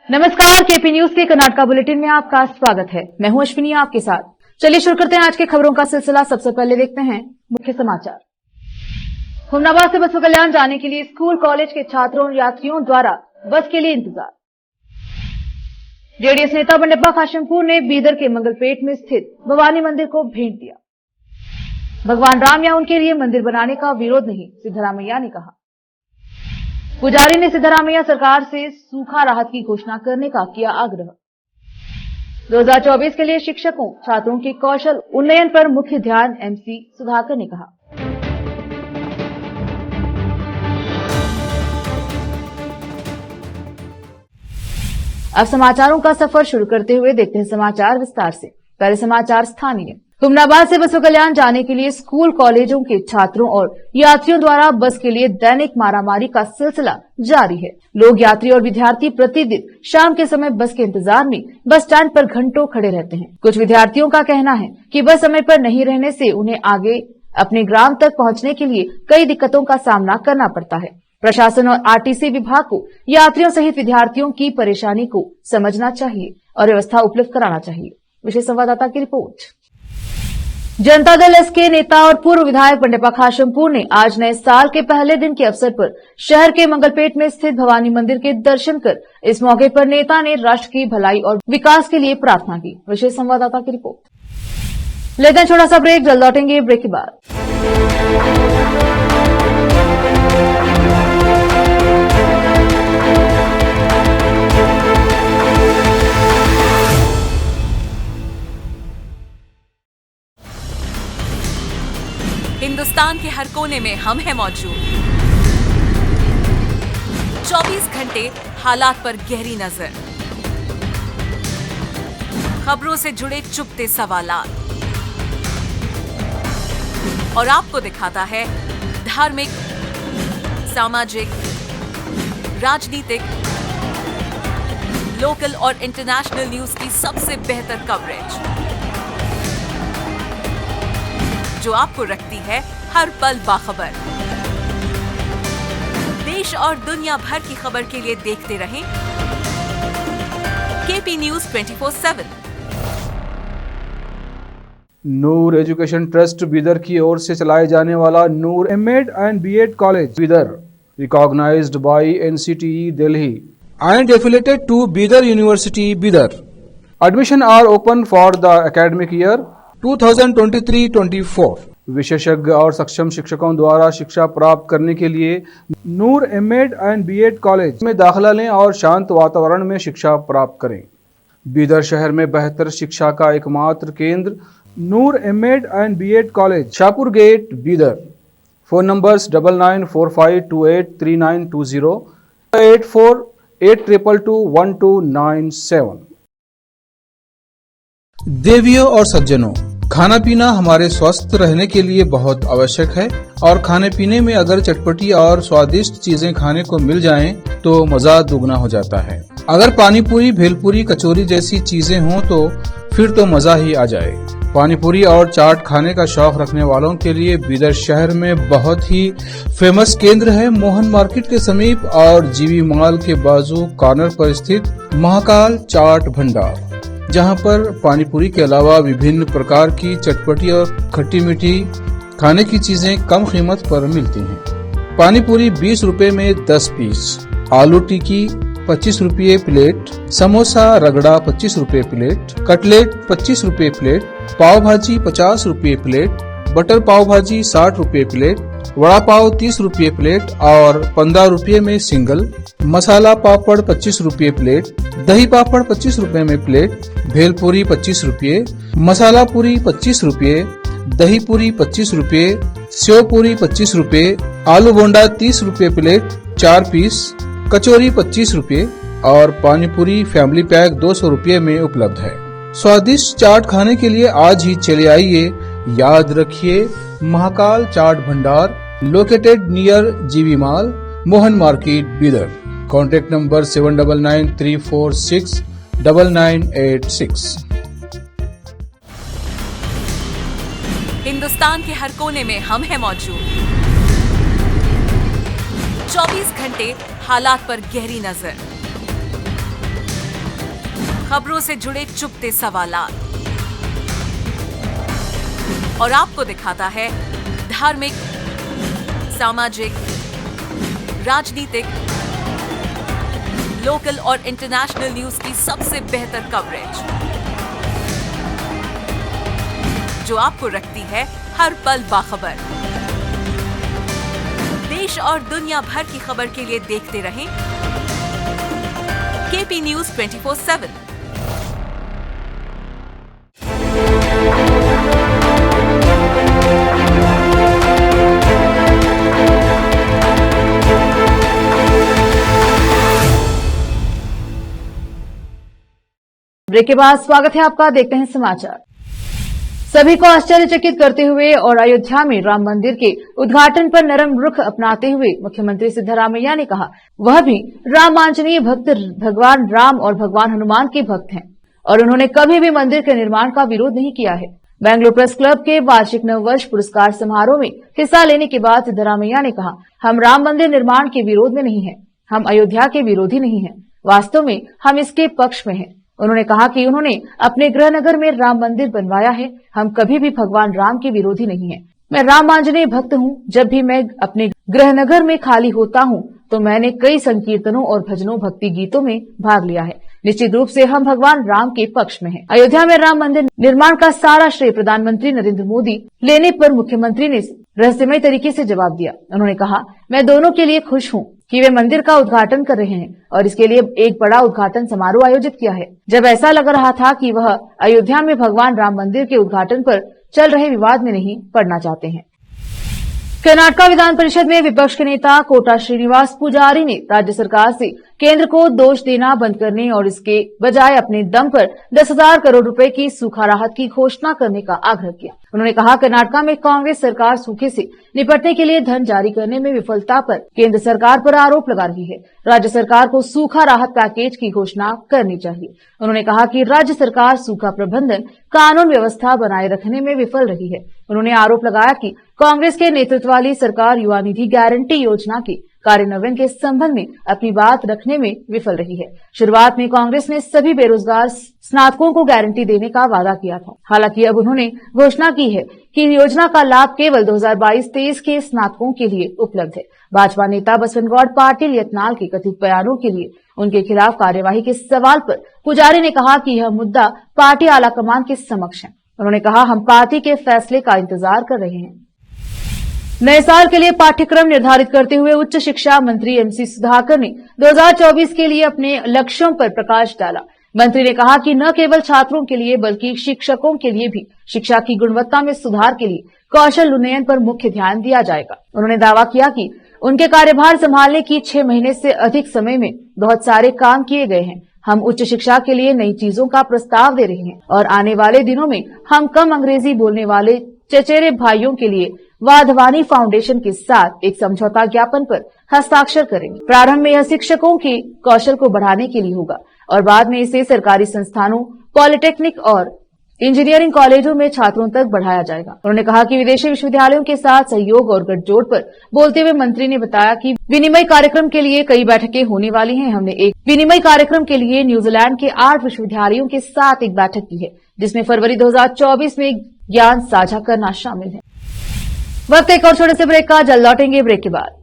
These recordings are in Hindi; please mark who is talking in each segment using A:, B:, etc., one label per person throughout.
A: नमस्कार, केपी न्यूज के कर्नाटका बुलेटिन में आपका स्वागत है। मैं हूं अश्विनी आपके साथ। चलिए शुरू करते हैं आज के खबरों का सिलसिला। सबसे पहले देखते हैं मुख्य समाचार। हुमनाबाद से बसवा कल्याण जाने के लिए स्कूल कॉलेज के छात्रों और यात्रियों द्वारा बस के लिए इंतजार। जेडीएस नेता बंडेप्पा खाशेमपुर ने बीदर के मंगलपेट में स्थित भवानी मंदिर को भेंट दिया। भगवान राम या उनके लिए मंदिर बनाने का विरोध नहीं, सिद्धरामैया ने कहा। पुजारी ने सिद्धरामैया सरकार से सूखा राहत की घोषणा करने का किया आग्रह। 2024 के लिए शिक्षकों छात्रों के कौशल उन्नयन पर मुख्य ध्यान, एमसी सुधाकर ने कहा। अब समाचारों का सफर शुरू करते हुए देखते हैं समाचार विस्तार से। पहले समाचार स्थानीय। हुमनाबाद से बसवा कल्याण जाने के लिए स्कूल कॉलेजों के छात्रों और यात्रियों द्वारा बस के लिए दैनिक मारामारी का सिलसिला जारी है। लोग, यात्री और विद्यार्थी प्रतिदिन शाम के समय बस के इंतजार में बस स्टैंड पर घंटों खड़े रहते हैं। कुछ विद्यार्थियों का कहना है कि बस समय पर नहीं रहने से उन्हें आगे अपने ग्राम तक पहुंचने के लिए कई दिक्कतों का सामना करना पड़ता है। प्रशासन और आरटीसी विभाग को यात्रियों सहित विद्यार्थियों की परेशानी को समझना चाहिए और व्यवस्था उपलब्ध कराना चाहिए। विशेष संवाददाता की रिपोर्ट। जनता दल एस के नेता और पूर्व विधायक बंडेप्पा खाशेमपुर ने आज नए साल के पहले दिन के अवसर पर शहर के मंगलपेट में स्थित भवानी मंदिर के दर्शन कर इस मौके पर नेता ने राष्ट्र की भलाई और विकास के लिए प्रार्थना की। विशेष संवाददाता की रिपोर्ट। लेते हैं छोटा सा ब्रेक, जल्द लौटेंगे ब्रेक के बाद।
B: हिंदुस्तान के हर कोने में हम हैं मौजूद। 24 घंटे हालात पर गहरी नजर, खबरों से जुड़े चुपते सवालात और आपको दिखाता है धार्मिक, सामाजिक, राजनीतिक, लोकल और इंटरनेशनल न्यूज की सबसे बेहतर कवरेज जो आपको रखती है हर पल बाखबर। देश और दुनिया भर की खबर के लिए देखते रहें KP news 24/7।
C: Noor education trust Bidar की ओर से चलाए जाने वाला Noor MEd and BEd college Bidar, recognised by NCTE Delhi
D: and affiliated to Bidar University, Bidar.
C: Admission are open for the academic year
D: 2023-24.
C: विशेषज्ञ और सक्षम शिक्षकों द्वारा शिक्षा प्राप्त करने के लिए नूर एमएड एंड बीएड कॉलेज में दाखिला लें और शांत वातावरण में शिक्षा प्राप्त करें। बीदर शहर में बेहतर शिक्षा का एकमात्र केंद्र Noor MEd and BEd college, Shahpur gate, Bidar. Phone numbers 9945283920, 8482221297।
D: देवियों और सज्जनों, खाना पीना हमारे स्वस्थ रहने के लिए बहुत आवश्यक है और खाने पीने में अगर चटपटी और स्वादिष्ट चीजें खाने को मिल जाएं तो मजा दुगना हो जाता है। अगर पानी पूरी, भेलपूरी, कचौरी जैसी चीजें हों तो फिर तो मजा ही आ जाए। पानी पूरी और चाट खाने का शौक रखने वालों के लिए बीदर शहर में बहुत ही फेमस केंद्र है मोहन मार्केट के समीप और जीवी मॉल के बाजू कॉर्नर पर स्थित महाकाल चाट भंडार, जहां पर पानी पूरी के अलावा विभिन्न प्रकार की चटपटी और खट्टी मीठी खाने की चीजें कम कीमत पर मिलती हैं। पानी पूरी 20 रुपए में 10 पीस, आलू टिक्की 25 रुपये प्लेट, समोसा रगड़ा 25 रुपये प्लेट, कटलेट 25 रुपये प्लेट, पाव भाजी 50 रुपये प्लेट, बटर पाव भाजी 60 रुपये प्लेट, वड़ा पाव 30 रुपये प्लेट और 15 रुपये में सिंगल, मसाला पापड़ 25 रुपये प्लेट, दही पापड़ 25 रुपये में प्लेट, भेलपूरी 25 रुपये, मसाला पूरी 25 रुपये, दही पूरी 25 रुपये, सेव पूरी 25 रुपये, आलू बोंडा 30 रुपये प्लेट 4 पीस, कचौरी 25 रुपये और पानी पूरी फैमिली पैक 200 रुपये में उपलब्ध है। स्वादिष्ट चाट खाने के लिए आज ही चले आइए। याद रखिए, महाकाल चाट भंडार, लोकेटेड नियर जीवी mall, Mohan market, Bidar. Contact number 7993469986।
B: Hindustan के हर कोने में हम हैं मौजूद। 24 घंटे हालात पर गहरी नजर, खबरों से जुड़े चुपते सवालात और आपको दिखाता है धार्मिक, सामाजिक, राजनीतिक, लोकल और इंटरनेशनल न्यूज की सबसे बेहतर कवरेज जो आपको रखती है हर पल बाखबर। देश और दुनिया भर की खबर के लिए देखते रहें केपी न्यूज 24/7।
A: ब्रेक के बाद स्वागत है आपका। देखते हैं समाचार। सभी को आश्चर्यचकित करते हुए और अयोध्या में राम मंदिर के उद्घाटन पर नरम रुख अपनाते हुए मुख्यमंत्री सिद्धरामैया ने कहा वह भी रामांजनीय भक्त भगवान राम और भगवान हनुमान के भक्त हैं और उन्होंने कभी भी मंदिर के निर्माण का विरोध नहीं किया है। बेंगलुरु प्रेस क्लब के वार्षिक नववर्ष पुरस्कार समारोह में हिस्सा लेने के बाद सिद्धरामैया ने कहा हम राम मंदिर निर्माण के विरोध में नहीं है, हम अयोध्या के विरोधी नहीं है, वास्तव में हम इसके पक्ष में हैं। उन्होंने कहा कि उन्होंने अपने गृहनगर में राम मंदिर बनवाया है, हम कभी भी भगवान राम के विरोधी नहीं हैं। मैं रामांजनेय भक्त हूँ। जब भी मैं अपने गृहनगर में खाली होता हूँ तो मैंने कई संकीर्तनों और भजनों भक्ति गीतों में भाग लिया है। निश्चित रूप से हम भगवान राम के पक्ष में हैं। अयोध्या में राम मंदिर निर्माण का सारा श्रेय प्रधानमंत्री नरेंद्र मोदी लेने पर मुख्यमंत्री ने रहस्यमय तरीके से जवाब दिया। उन्होंने कहा मैं दोनों के लिए खुश हूँ कि वे मंदिर का उद्घाटन कर रहे हैं और इसके लिए एक बड़ा उद्घाटन समारोह आयोजित किया है। जब ऐसा लग रहा था कि वह अयोध्या में भगवान राम मंदिर के उद्घाटन पर चल रहे विवाद में नहीं पड़ना चाहते हैं। कर्नाटका विधान परिषद में विपक्ष के नेता कोटा श्रीनिवास पुजारी ने राज्य सरकार से केंद्र को दोष देना बंद करने और इसके बजाय अपने दम पर 10,000 करोड़ रुपए की सूखा राहत की घोषणा करने का आग्रह किया। उन्होंने कहा कर्नाटका में कांग्रेस सरकार सूखे से निपटने के लिए धन जारी करने में विफलता पर केंद्र सरकार पर आरोप लगा रही है। राज्य सरकार को सूखा राहत पैकेज की घोषणा करनी चाहिए। उन्होंने कहा कि राज्य सरकार सूखा प्रबंधन कानून व्यवस्था बनाए रखने में विफल रही है। उन्होंने आरोप लगाया कि कांग्रेस के नेतृत्व वाली सरकार युवा निधि गारंटी योजना के कार्यान्वयन के संबंध में अपनी बात रखने में विफल रही है। शुरुआत में कांग्रेस ने सभी बेरोजगार स्नातकों को गारंटी देने का वादा किया था। हालांकि अब उन्होंने घोषणा की है कि योजना का लाभ केवल 2022-23 के स्नातकों के लिए उपलब्ध है। भाजपा नेता बसवंत गौड़ पाटिल यत्नाल के कथित बयानों के लिए उनके खिलाफ कार्यवाही के सवाल पर पुजारी ने कहा कि यह मुद्दा पार्टी आलाकमान के समक्ष है। उन्होंने कहा हम पार्टी के फैसले का इंतजार कर रहे हैं। नए साल के लिए पाठ्यक्रम निर्धारित करते हुए उच्च शिक्षा मंत्री एमसी सुधाकर ने 2024 के लिए अपने लक्ष्यों पर प्रकाश डाला। मंत्री ने कहा कि न केवल छात्रों के लिए बल्कि शिक्षकों के लिए भी शिक्षा की गुणवत्ता में सुधार के लिए कौशल उन्नयन पर मुख्य ध्यान दिया जाएगा। उन्होंने दावा किया कि उनके कार्यभार संभालने की 6 महीने से अधिक समय में बहुत सारे काम किए गए हैं। हम उच्च शिक्षा के लिए नई चीजों का प्रस्ताव दे रहे हैं और आने वाले दिनों में हम कम अंग्रेजी बोलने वाले चचेरे भाइयों के लिए वाधवानी फाउंडेशन के साथ एक समझौता ज्ञापन पर हस्ताक्षर करेंगे। प्रारंभ में यह शिक्षकों के कौशल को बढ़ाने के लिए होगा और बाद में इसे सरकारी संस्थानों, पॉलिटेक्निक और इंजीनियरिंग कॉलेजों में छात्रों तक बढ़ाया जाएगा। उन्होंने कहा कि विदेशी विश्वविद्यालयों के साथ सहयोग और गठजोड़ पर बोलते हुए मंत्री ने बताया कि विनिमय कार्यक्रम के लिए कई बैठकें होने वाली हैं। हमने एक विनिमय कार्यक्रम के लिए न्यूजीलैंड के 8 विश्वविद्यालयों के साथ एक बैठक की है जिसमें फरवरी 2024 में ज्ञान साझा करना शामिल है। वक्त एक और छोटे से ब्रेक का, जल्द लौटेंगे ब्रेक के बाद।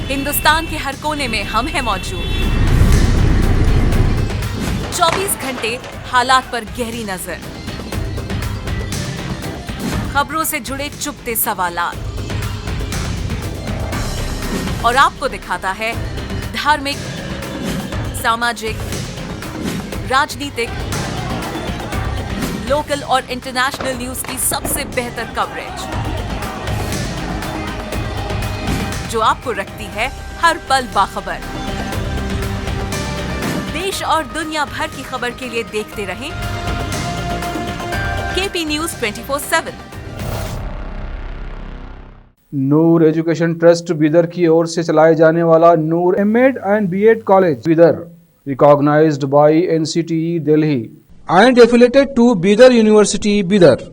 B: हिंदुस्तान के हर कोने में हम हैं मौजूद। 24 घंटे हालात पर गहरी नजर, खबरों से जुड़े चुपते सवालात और आपको दिखाता है धार्मिक, सामाजिक, राजनीतिक, लोकल और इंटरनेशनल न्यूज की सबसे बेहतर कवरेज जो आपको रखती है हर पल बाखबर। देश और दुनिया भर की खबर के लिए देखते रहें KP news 24/7।
C: Noor education trust Bidar की ओर से चलाए जाने वाला Noor MEd and BEd college Bidar, recognised by NCTE Delhi,
D: and affiliated to Bidar University, Bidar.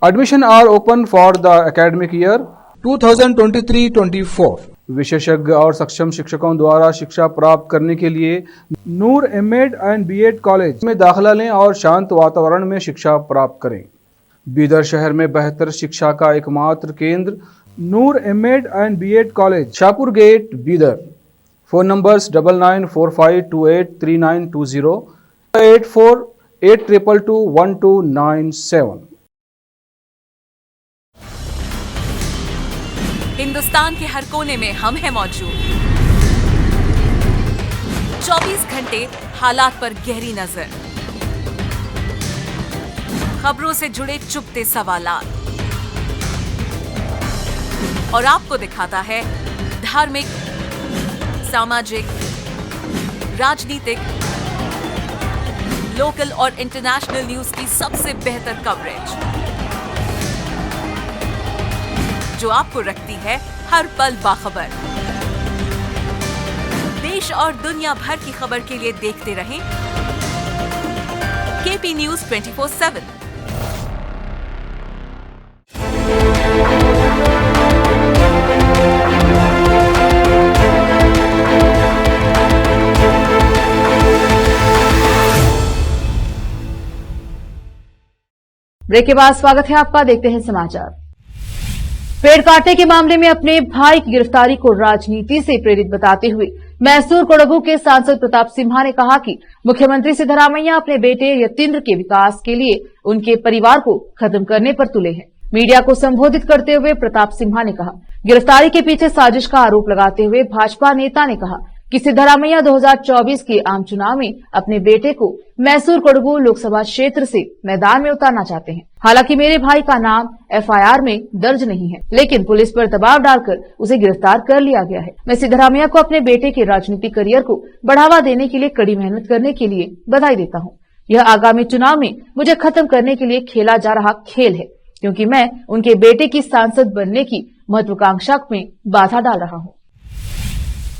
C: Admission are open for the academic year
D: 2023-24.
C: विशेषज्ञ और सक्षम शिक्षकों द्वारा शिक्षा प्राप्त करने के लिए नूर एमएड एंड बीएड कॉलेज में दाखिला लें और शांत वातावरण में शिक्षा प्राप्त करें। बीदर शहर में बेहतर शिक्षा का एकमात्र केंद्र Noor MEd and BEd college, Shahpur gate, Bidar. Phone numbers 9945283920, 8482221297।
B: Hindustan के हर कोने में हम हैं मौजूद। 24 घंटे हालात पर गहरी नजर, खबरों से जुड़े चुपते सवालात और आपको दिखाता है धार्मिक, सामाजिक, राजनीतिक, लोकल और इंटरनेशनल न्यूज की सबसे बेहतर कवरेज, जो आपको रखती है हर पल बाखबर। देश और दुनिया भर की खबर के लिए देखते रहें केपी न्यूज 24/7।
A: ब्रेक के बाद स्वागत है आपका। देखते हैं समाचार। पेड़ काटने के मामले में अपने भाई की गिरफ्तारी को राजनीति से प्रेरित बताते हुए मैसूर कोडगू के सांसद प्रताप सिम्हा ने कहा कि मुख्यमंत्री सिद्धरामैया अपने बेटे यतीन्द्र के विकास के लिए उनके परिवार को खत्म करने पर तुले हैं। मीडिया को संबोधित करते हुए प्रताप सिम्हा ने कहा, गिरफ्तारी के पीछे साजिश का आरोप लगाते हुए भाजपा नेता ने कहा कि सिद्धरामैया 2024 के आम चुनाव में अपने बेटे को मैसूर कोडगू लोकसभा क्षेत्र से मैदान में उतारना चाहते हैं। हालांकि मेरे भाई का नाम एफआईआर में दर्ज नहीं है, लेकिन पुलिस पर दबाव डालकर उसे गिरफ्तार कर लिया गया है। मैं सिद्धरामैया को अपने बेटे के राजनीतिक करियर को बढ़ावा देने के लिए कड़ी मेहनत करने के लिए बधाई देता हूँ। यह आगामी चुनाव में मुझे खत्म करने के लिए खेला जा रहा खेल है, क्योंकि मैं उनके बेटे की सांसद बनने की महत्वाकांक्षा में बाधा डाल रहा हूँ।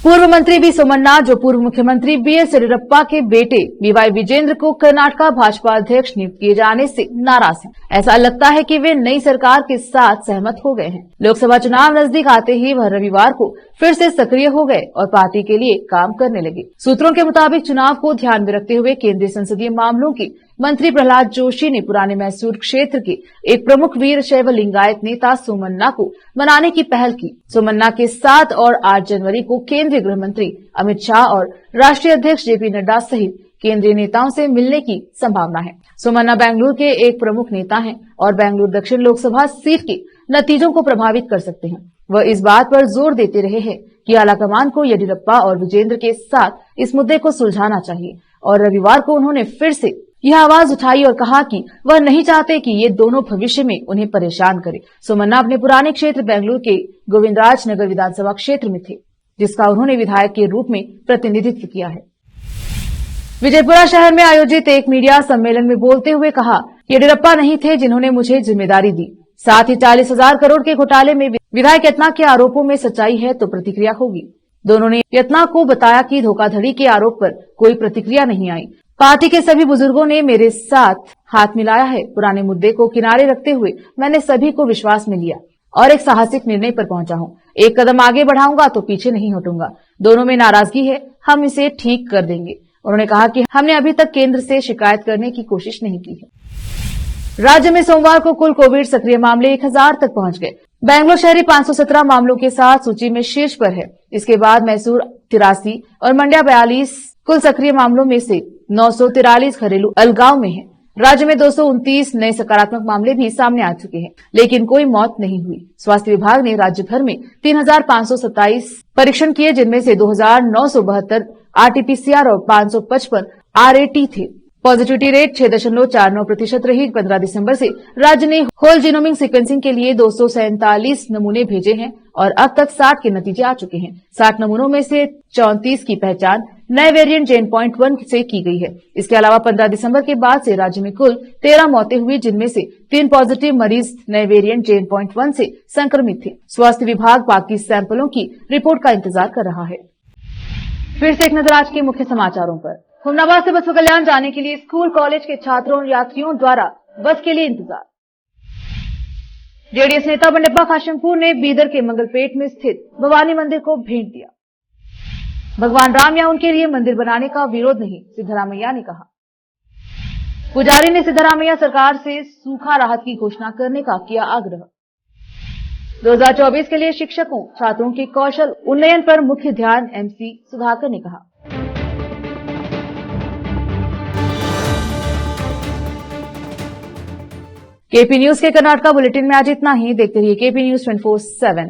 A: पूर्व मंत्री बी सोमन्ना, जो पूर्व मुख्यमंत्री बीएस येदियुरप्पा के बेटे बीवाई विजेंद्र को कर्नाटका भाजपा अध्यक्ष नियुक्त किए जाने से नाराज हैं। ऐसा लगता है कि वे नई सरकार के साथ सहमत हो गए हैं। लोकसभा चुनाव नजदीक आते ही वह रविवार को फिर से सक्रिय हो गए और पार्टी के लिए काम करने लगे। सूत्रों के मुताबिक चुनाव को ध्यान में रखते हुए केंद्रीय संसदीय मामलों के मंत्री प्रहलाद जोशी ने पुराने मैसूर क्षेत्र के एक प्रमुख वीर शैव लिंगायत नेता सोमन्ना को मनाने की पहल की। सोमन्ना के 7 और 8 जनवरी को केंद्रीय गृह मंत्री अमित शाह और राष्ट्रीय अध्यक्ष जेपी नड्डा सहित केंद्रीय नेताओं से मिलने की संभावना है। सोमन्ना बेंगलुरु के एक प्रमुख नेता हैं और बेंगलुरु दक्षिण लोकसभा सीट के नतीजों को प्रभावित कर सकते हैं। वह इस बात पर जोर देते रहे हैं कि आलाकमान को येदियुरप्पा और विजेंद्र के साथ इस मुद्दे को सुलझाना चाहिए और रविवार को उन्होंने फिर से यह आवाज उठाई और कहा कि वह नहीं चाहते कि ये दोनों भविष्य में उन्हें परेशान करें। सोमन्ना अपने पुराने क्षेत्र बेंगलुरु के गोविंदराज नगर विधानसभा क्षेत्र में थे, जिसका उन्होंने विधायक के रूप में प्रतिनिधित्व किया है। विजयपुरा शहर में आयोजित एक मीडिया सम्मेलन में बोलते हुए कहा, येदियुरप्पा नहीं थे जिन्होंने मुझे जिम्मेदारी दी। साथ ही 40,000 करोड़ के घोटाले में विधायक यत्ना के आरोपों में सच्चाई है तो प्रतिक्रिया होगी। दोनों ने यत्ना को बताया कि धोखाधड़ी के आरोप पर कोई प्रतिक्रिया नहीं आई। पार्टी के सभी बुजुर्गों ने मेरे साथ हाथ मिलाया है। पुराने मुद्दे को किनारे रखते हुए मैंने सभी को विश्वास में लिया और एक साहसिक निर्णय पर पहुंचा हूं। एक कदम आगे बढ़ाऊंगा तो पीछे नहीं हटूंगा। दोनों में नाराजगी है, हम इसे ठीक कर देंगे। उन्होंने कहा कि हमने अभी तक केंद्र से शिकायत करने की कोशिश नहीं की है। राज्य में सोमवार को कुल कोविड सक्रिय मामले 1000 तक पहुंच गए। बेंगलुरु शहरी 517 मामलों के साथ सूची में शीर्ष पर है। इसके बाद मैसूर 83 और मंड्या 42 कुल सक्रिय मामलों में से 943 घरेलू अलगाव में है। राज्य में 229 नए सकारात्मक मामले भी सामने आ चुके हैं, लेकिन कोई मौत नहीं हुई। स्वास्थ्य विभाग ने राज्य भर में 3527 परीक्षण किए, जिनमें से 2972 आरटीपीसीआर और 555 आरएटी थे। पॉजिटिविटी रेट 6.49% रही। 15 दिसंबर से राज्य ने होल जीनोमिक सीक्वेंसिंग के लिए 247 नमूने भेजे हैं और अब तक 60 के नतीजे आ चुके हैं। 60 नमूनों में से 34 की पहचान नए वेरिएंट JN.1 से की गई है। इसके अलावा 15 दिसंबर के बाद से राज्य में कुल 13 मौतें हुई, जिनमें से 3 पॉजिटिव मरीज नए वेरिएंट JN.1 से संक्रमित थे। स्वास्थ्य विभाग बाकी सैंपलों की रिपोर्ट का इंतजार कर रहा है। फिर से एक नजर आज के मुख्य समाचारों पर। हुमनाबाद से बसवा कल्याण जाने के लिए स्कूल कॉलेज के छात्रों और यात्रियों द्वारा बस के लिए इंतजार। जेडीएस नेता बंडेप्पा काशमपुर ने बीदर के मंगलपेट में स्थित भवानी मंदिर को भेंट दिया। भगवान राम या उनके लिए मंदिर बनाने का विरोध नहीं, सिद्धरामैया ने कहा। पुजारी ने सिद्धरामैया सरकार से सूखा राहत की घोषणा करने का किया आग्रह। 2024 के लिए शिक्षकों छात्रों के कौशल उन्नयन पर मुख्य ध्यान, एमसी सुधाकर ने कहा। केपी न्यूज के कर्नाटका बुलेटिन में आज इतना ही। देखते रहिए केपी न्यूज 24/7।